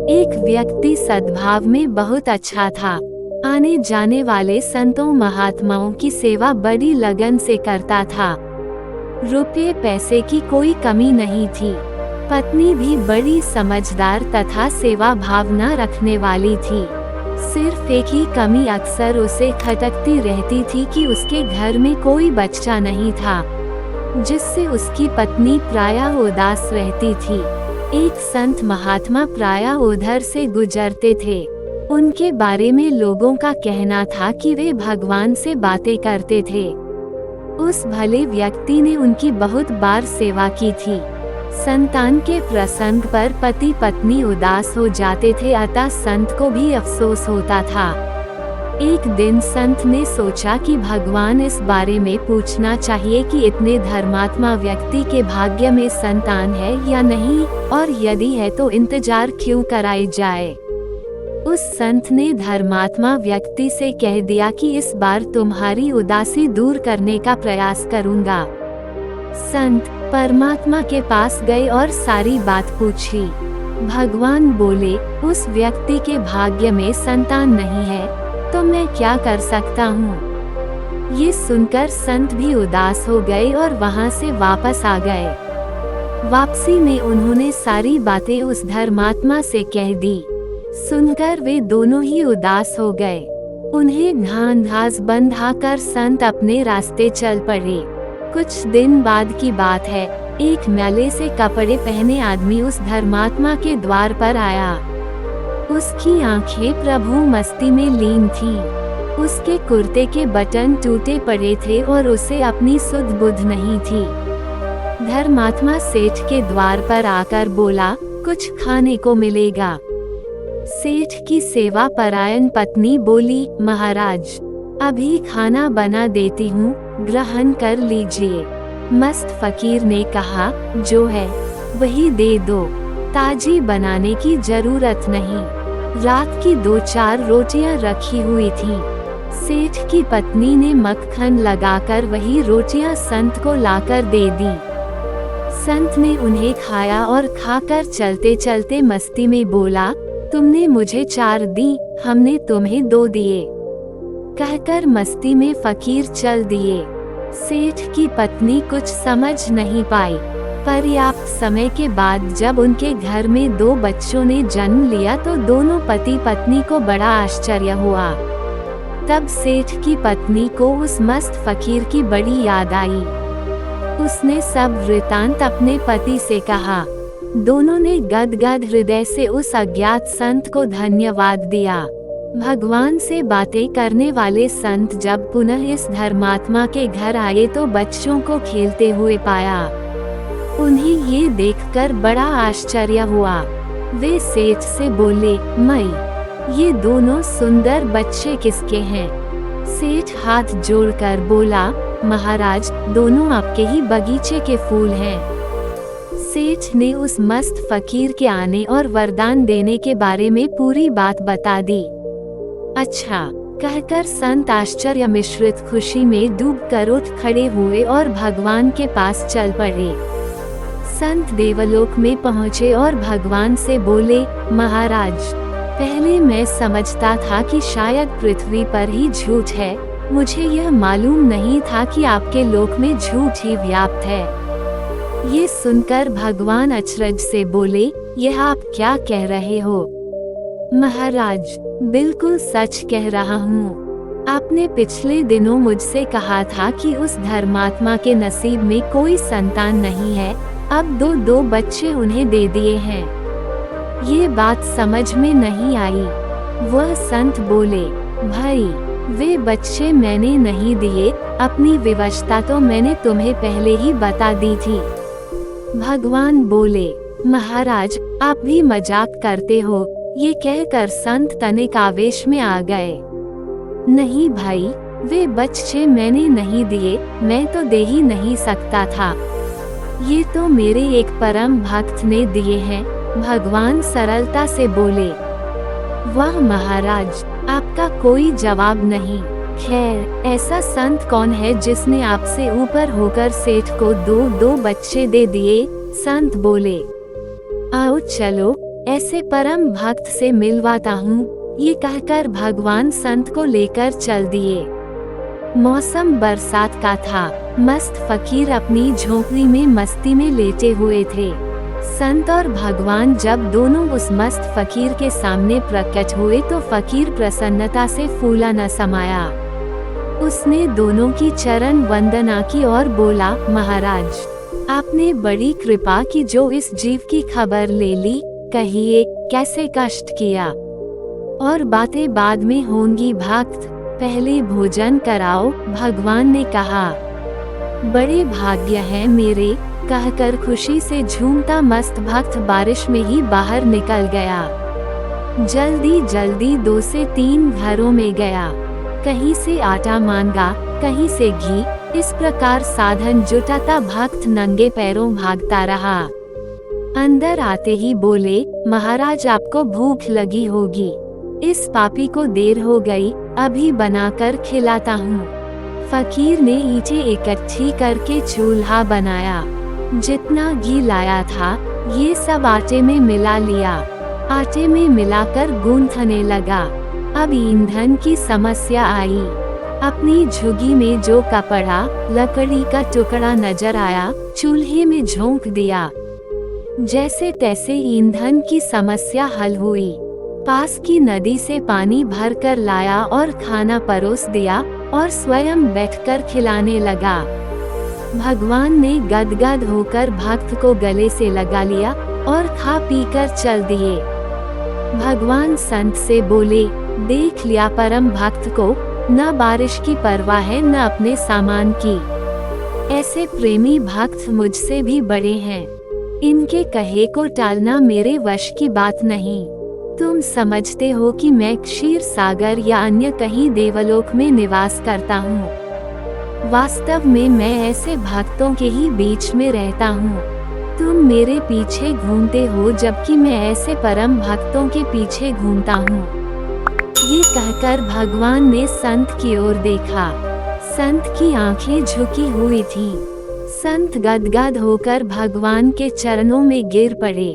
एक व्यक्ति सद्भाव में बहुत अच्छा था। आने जाने वाले संतों महात्माओं की सेवा बड़ी लगन से करता था। रुपये पैसे की कोई कमी नहीं थी। पत्नी भी बड़ी समझदार तथा सेवा भावना रखने वाली थी। सिर्फ एक ही कमी अक्सर उसे खटकती रहती थी कि उसके घर में कोई बच्चा नहीं था, जिससे उसकी पत्नी प्रायः उदास रहती थी। एक संत महात्मा प्रायः उधर से गुजरते थे। उनके बारे में लोगों का कहना था कि वे भगवान से बातें करते थे। उस भले व्यक्ति ने उनकी बहुत बार सेवा की थी। संतान के प्रसंग पर पति पत्नी उदास हो जाते थे, अतः संत को भी अफसोस होता था। एक दिन संत ने सोचा कि भगवान इस बारे में पूछना चाहिए कि इतने धर्मात्मा व्यक्ति के भाग्य में संतान है या नहीं, और यदि है तो इंतजार क्यों कराई जाए। उस संत ने धर्मात्मा व्यक्ति से कह दिया कि इस बार तुम्हारी उदासी दूर करने का प्रयास करूंगा। संत परमात्मा के पास गए और सारी बात पूछी। भगवान बोले, उस व्यक्ति के भाग्य में संतान नहीं है, तो मैं क्या कर सकता हूँ। ये सुनकर संत भी उदास हो गए और वहाँ से वापस आ गए। वापसी में उन्होंने सारी बातें उस धर्मात्मा से कह दी। सुनकर वे दोनों ही उदास हो गए। उन्हें ढांढस बंधाकर संत अपने रास्ते चल पड़े। कुछ दिन बाद की बात है, एक मैले से कपड़े पहने आदमी उस धर्मात्मा के द्वार पर आया। उसकी आंखें प्रभु मस्ती में लीन थीं। उसके कुर्ते के बटन टूटे पड़े थे और उसे अपनी सुध बुध नहीं थी। धर्मात्मा सेठ के द्वार पर आकर बोला, कुछ खाने को मिलेगा। सेठ की सेवा परायण पत्नी बोली, महाराज अभी खाना बना देती हूँ, ग्रहण कर लीजिए। मस्त फकीर ने कहा, जो है वही दे दो, ताजी बनाने की जरूरत नहीं। रात की 2-4 रोटियां रखी हुई थीं। सेठ की पत्नी ने मक्खन लगाकर वही रोटियां संत को लाकर दे दी। संत ने उन्हें खाया और खाकर चलते चलते मस्ती में बोला, तुमने मुझे 4 दी, हमने तुम्हें 2 दिए। कहकर मस्ती में फकीर चल दिए। सेठ की पत्नी कुछ समझ नहीं पाई। पर्याप्त समय के बाद जब उनके घर में 2 बच्चों ने जन्म लिया तो दोनों पति पत्नी को बड़ा आश्चर्य हुआ। तब सेठ की पत्नी को उस मस्त फकीर की बड़ी याद आई। उसने सब वृतांत अपने पति से कहा। दोनों ने गदगद हृदय से उस अज्ञात संत को धन्यवाद दिया। भगवान से बातें करने वाले संत जब पुनः इस धर्मात्मा के घर आए तो बच्चों को खेलते हुए पाया। उन्हें ये देखकर बड़ा आश्चर्य हुआ। वे सेठ से बोले, मई ये दोनों सुंदर बच्चे किसके हैं? सेठ हाथ जोड़कर बोला, महाराज दोनों आपके ही बगीचे के फूल हैं। सेठ ने उस मस्त फकीर के आने और वरदान देने के बारे में पूरी बात बता दी। अच्छा कहकर संत आश्चर्य मिश्रित खुशी में डूबकर उठ खड़े हुए और भगवान के पास चल पड़े। संत देवलोक में पहुँचे और भगवान से बोले, महाराज पहले मैं समझता था कि शायद पृथ्वी पर ही झूठ है, मुझे यह मालूम नहीं था कि आपके लोक में झूठ ही व्याप्त है। ये सुनकर भगवान अचरज से बोले, यह आप क्या कह रहे हो? महाराज बिल्कुल सच कह रहा हूँ। आपने पिछले दिनों मुझसे कहा था कि उस धर्मात्मा के नसीब में कोई संतान नहीं है, अब 2 बच्चे उन्हें दे दिए हैं। ये बात समझ में नहीं आई। वह संत बोले, भाई वे बच्चे मैंने नहीं दिए, अपनी विवशता तो मैंने तुम्हें पहले ही बता दी थी। भगवान बोले, महाराज आप भी मजाक करते हो। ये कहकर संत तनिक आवेश में आ गए। नहीं भाई, वे बच्चे मैंने नहीं दिए, मैं तो दे ही नहीं सकता था। ये तो मेरे एक परम भक्त ने दिए हैं। भगवान सरलता से बोले, वाह महाराज आपका कोई जवाब नहीं। खैर ऐसा संत कौन है जिसने आपसे ऊपर होकर सेठ को 2 बच्चे दे दिए? संत बोले, आओ चलो ऐसे परम भक्त से मिलवाता हूँ। ये कहकर भगवान संत को लेकर चल दिए। मौसम बरसात का था। मस्त फकीर अपनी झोंपड़ी में मस्ती में लेटे हुए थे। संत और भगवान जब दोनों उस मस्त फकीर के सामने प्रकट हुए तो फकीर प्रसन्नता से फूला न समाया। उसने दोनों की चरण वंदना की और बोला, महाराज, आपने बड़ी कृपा की जो इस जीव की खबर ले ली। कहिए कैसे कष्ट किया, और बातें बाद में होंगी भक्त, पहले भोजन कराओ। भगवान ने कहा, बड़े भाग्य है मेरे, कहकर खुशी से झूमता मस्त भक्त बारिश में ही बाहर निकल गया। जल्दी जल्दी 2 से 3 घरों में गया। कहीं से आटा मांगा, कहीं से घी। इस प्रकार साधन जुटाता भक्त नंगे पैरों भागता रहा। अंदर आते ही बोले, महाराज आपको भूख लगी होगी। इस पापी को देर हो गई, अभी बनाकर खिलाता हूँ। फकीर ने ईंटें इकट्ठी करके चूल्हा बनाया। जितना घी लाया था ये सब आटे में मिला लिया। आटे में मिलाकर गूंथने लगा। अब ईंधन की समस्या आई। अपनी झुग्गी में जो कपड़ा लकड़ी का टुकड़ा नजर आया, चूल्हे में झोंक दिया। जैसे तैसे ईंधन की समस्या हल हुई। पास की नदी से पानी भर कर लाया और खाना परोस दिया और स्वयं बैठकर खिलाने लगा। भगवान ने गदगद होकर भक्त को गले से लगा लिया और खा पी कर चल दिए। भगवान संत से बोले, देख लिया परम भक्त को, न बारिश की परवाह है न अपने सामान की। ऐसे प्रेमी भक्त मुझसे भी बड़े हैं। इनके कहे को टालना मेरे वश की बात नहीं। तुम समझते हो कि मैं क्षीर सागर या अन्य कहीं देवलोक में निवास करता हूँ। वास्तव में मैं ऐसे भक्तों के ही बीच में रहता हूँ। तुम मेरे पीछे घूमते हो जबकि मैं ऐसे परम भक्तों के पीछे घूमता हूँ। ये कहकर भगवान ने संत की ओर देखा। संत की आंखें झुकी हुई थीं। संत गदगद होकर भगवान के चरणों में गिर पड़े।